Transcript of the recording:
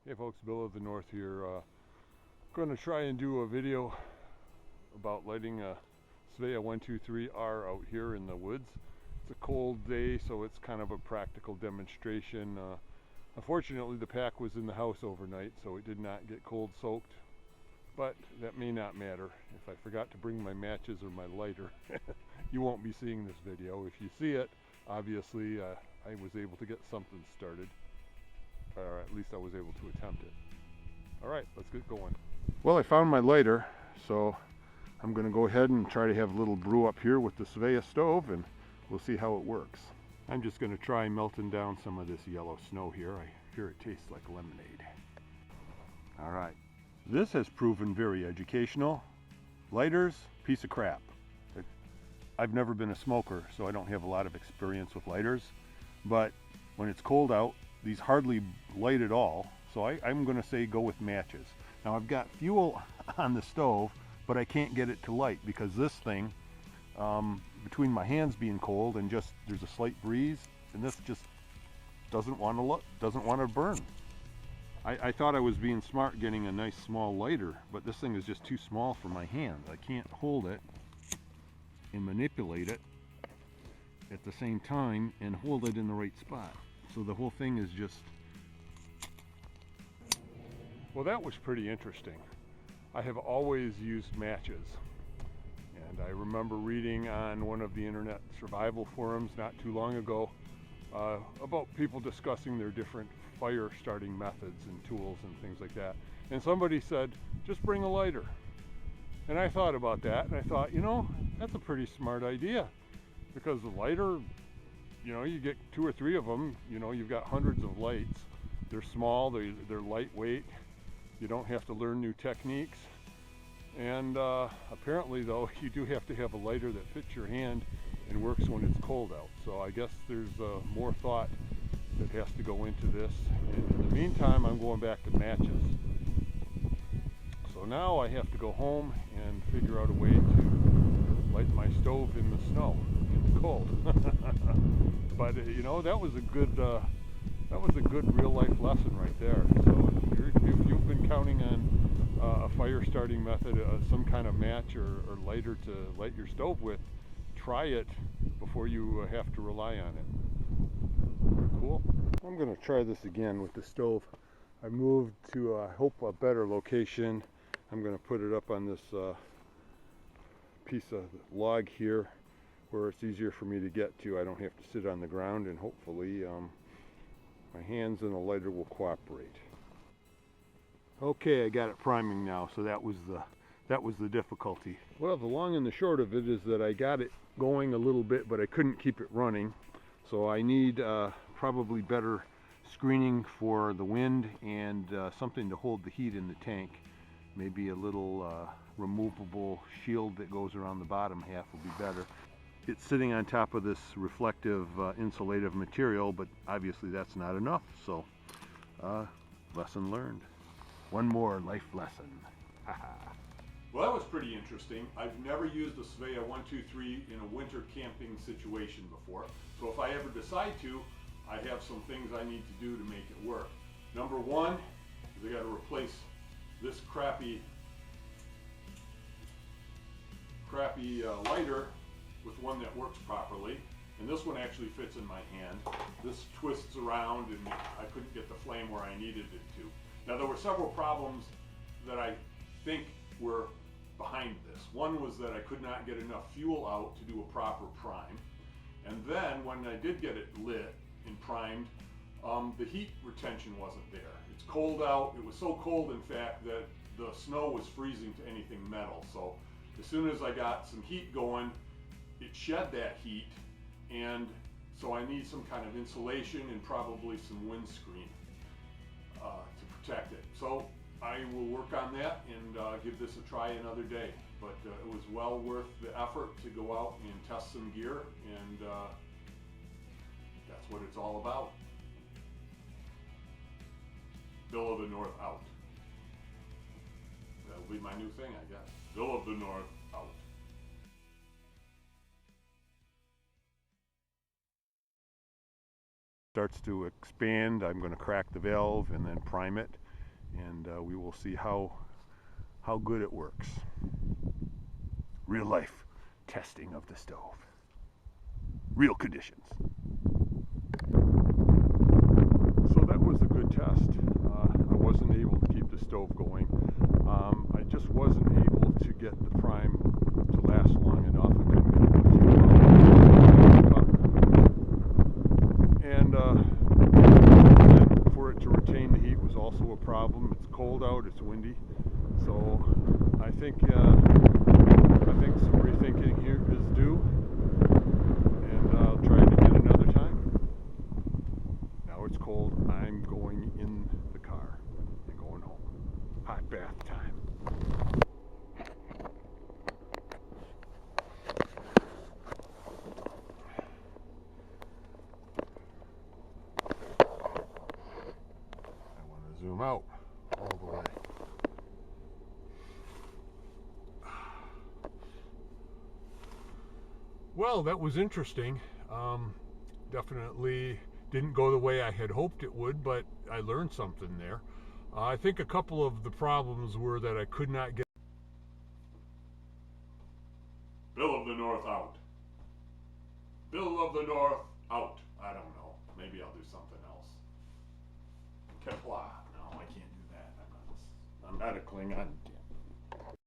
Hey folks, Bill of the North here. Going to try and do a video about lighting a Svea 123R out here in the woods. It's a cold day, so it's kind of a practical demonstration. Unfortunately, the pack was in the house overnight, so it did not get cold soaked. But that may not matter. If I forgot to bring my matches or my lighter, you won't be seeing this video. If you see it, obviously I was able to get something started. Or at least I was able to attempt it. All right, let's get going. Well, I found my lighter, so I'm going to go ahead and try to have a little brew up here with the Svea stove, and we'll see how it works. I'm just going to try melting down some of this yellow snow here. I hear it tastes like lemonade. All right, this has proven very educational. Lighters, piece of crap. I've never been a smoker, so I don't have a lot of experience with lighters, but when it's cold out, these hardly light at all, so I'm going to say go with matches. Now I've got fuel on the stove, but I can't get it to light because this thing, between my hands being cold and just there's a slight breeze, and this just doesn't want to burn. I thought I was being smart getting a nice small lighter, but this thing is just too small for my hands. I can't hold it and manipulate it at the same time and hold it in the right spot. So the whole thing is just... Well, that was pretty interesting. I have always used matches. And I remember reading on one of the internet survival forums not too long ago about people discussing their different fire starting methods and tools and things like that. And somebody said, just bring a lighter. And I thought about that, and I thought, you know, that's a pretty smart idea. Because the lighter, you know, you get 2 or 3 of them, you know, you've got hundreds of lights. They're small, they're lightweight. You don't have to learn new techniques. And apparently though, you do have to have a lighter that fits your hand and works when it's cold out. So I guess there's more thought that has to go into this. And in the meantime, I'm going back to matches. So now I have to go home and figure out a way to light my stove in the snow, in the cold. But you know, that was a good real life lesson right there. So if you've been counting on a fire starting method, some kind of match or lighter to light your stove with, try it before you have to rely on it. Cool. I'm going to try this again with the stove. I moved to, I hope, a better location. I'm going to put it up on this piece of log here where it's easier for me to get to. I don't have to sit on the ground, and hopefully my hands and the lighter will cooperate. Okay, I got it priming now, so that was the difficulty. Well, the long and the short of it is that I got it going a little bit, but I couldn't keep it running. So I need probably better screening for the wind and something to hold the heat in the tank. Maybe a little removable shield that goes around the bottom half will be better. It's sitting on top of this reflective insulative material, but obviously that's not enough. So lesson learned. One more life lesson. Well, that was pretty interesting. I've never used a Svea 123 in a winter camping situation before. So if I ever decide to, I have some things I need to do to make it work. Number one is I got to replace this crappy lighter with one that works properly. And this one actually fits in my hand. This twists around and I couldn't get the flame where I needed it to. Now there were several problems that I think were behind this. One was that I could not get enough fuel out to do a proper prime. And then when I did get it lit and primed, the heat retention wasn't there. It's cold out. It was so cold, in fact, that the snow was freezing to anything metal. So as soon as I got some heat going, it shed that heat, and so I need some kind of insulation and probably some windscreen to protect it. So I will work on that and give this a try another day. But it was well worth the effort to go out and test some gear, and that's what it's all about. Bill of the North out. That'll be my new thing, I guess. Bill of the North out. Starts to expand, I'm going to crack the valve and then prime it. and we will see how good it works. Real life testing of the stove. Real conditions. So that was a good test. I wasn't able to keep the stove going. I just wasn't able to get the prime to last long enough. I couldn't get the fuel out. And for it to retain the heat was also a problem. It's cold out, it's windy. So I think some rethinking here is due. And I'll try it again another time. Now it's cold. I'm going in the car and going home. Hot bath time. I want to zoom out all the way. Well, that was interesting. Definitely didn't go the way I had hoped it would, but I learned something there. I think a couple of the problems were that I could not get Bill of the North out. Bill of the North out. I don't know. Maybe I'll do something else. Kepla. No, I can't do that. I'm not a Klingon.